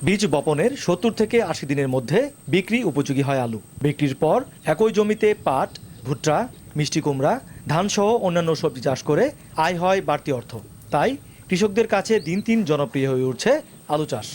বীজ বপনের ৭০ থেকে ৮০ দিনের মধ্যে বিক্রি উপযোগী হয় আলু। বিক্রির পর একই জমিতে পাট, ভুট্টা, মিষ্টি কুমড়া, ধানসহ অন্যান্য সবজি চাষ করে আয় হয় বাড়তি অর্থ। তাই কৃষকদের কাছে দিন দিন জনপ্রিয় হয়ে উঠছে আলু চাষ।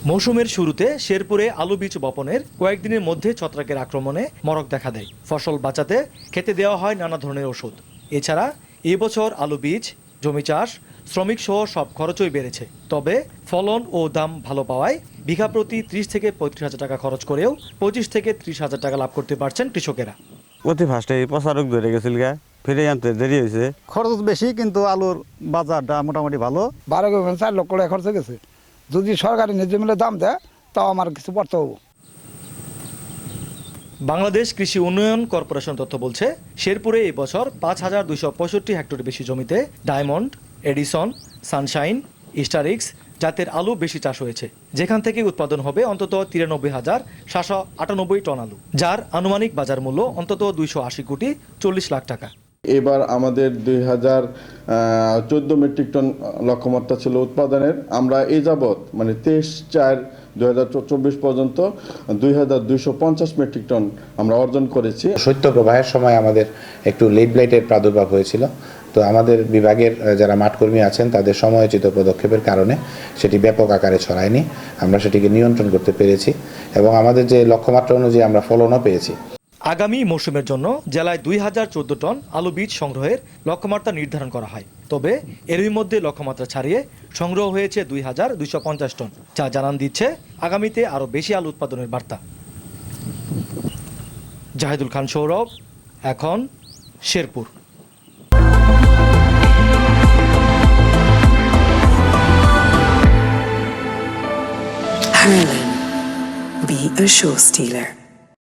মৌসুমের শুরুতে শেরপুরে আলু বীজ বপনের কয়েকদিনের মধ্যে ছত্রাকের আক্রমণে মরক দেখা দেয়। ফসল বাঁচাতে খেতে দেওয়া হয় নানা ধরনের ওষুধ। এছাড়া এবছর আলু বীজ, জমি চাষ, শ্রমিক সহ সব খরচই বেড়েছে। তবে ফলন ও দাম ভালো পাওয়ায় বিঘা প্রতি ৩০ থেকে ৩৫ হাজার টাকা খরচ করেও ২৫ থেকে ৩০ হাজার টাকা লাভ করতে পারছেন কৃষকেরা। অতি ফার্স্টে প্রচারক ধরে গেছিল গা, ফিরে আনতে দেরি হয়েছে। খরচ বেশি কিন্তু আলুর বাজারটা মোটামুটি ভালো। 4 লক্ষ টাকা খরচ গেছে। যদি সরকারি ন্যায্য মূল্যে দাম দেয় তাও আমার কিছু পড়তে হবে। বাংলাদেশ কৃষি উন্নয়ন কর্পোরেশন তথ্য বলছে, শেরপুরে এই বছর ৫,২৬৫ হেক্টর বেশি জমিতে ডায়মন্ড, এডিসন, সানশাইন, ইস্টারিক্স জাতের আলু বেশি চাষ হয়েছে, যেখান থেকে উৎপাদন হবে অন্তত ৯৩,৭৯৮ টন আলু, যার আনুমানিক বাজার মূল্য অন্তত ২৮০ কোটি ৪০ লাখ টাকা। এবার আমাদের ২০১৪ মেট্রিক টন লক্ষ্যমাত্রা ছিল উৎপাদনের। আমরা এই যাবৎ মানে ২৩/৪/২০২৪ পর্যন্ত ২,২৫০ মেট্রিক টন আমরা অর্জন করেছি। শৈত্য প্রবাহের সময় আমাদের একটু লেট ব্লাইটের প্রাদুর্ভাব হয়েছিল। তো আমাদের বিভাগের যারা মাঠকর্মী আছেন তাদের সময়োচিত পদক্ষেপের কারণে সেটি ব্যাপক আকারে ছড়ায়নি। আমরা সেটিকে নিয়ন্ত্রণ করতে পেরেছি এবং আমাদের যে লক্ষ্যমাত্রা অনুযায়ী আমরা ফলনও পেয়েছি। আগামী মৌসুমের জন্য জেলায় ২,০১৪ টন আলু বীজ সংগ্রহের লক্ষ্যমাত্রা নির্ধারণ করা হয়। তবে এরই মধ্যে লক্ষ্যমাত্রা ছাড়িয়ে সংগ্রহ হয়েছে ২,২৫০ টন, যা জানান দিচ্ছে আগামীতে আরও বেশি আলু উৎপাদনের বার্তা। জাহিদুল খান সৌরভ, এখন Sherpur. Harlan, be a show stealer.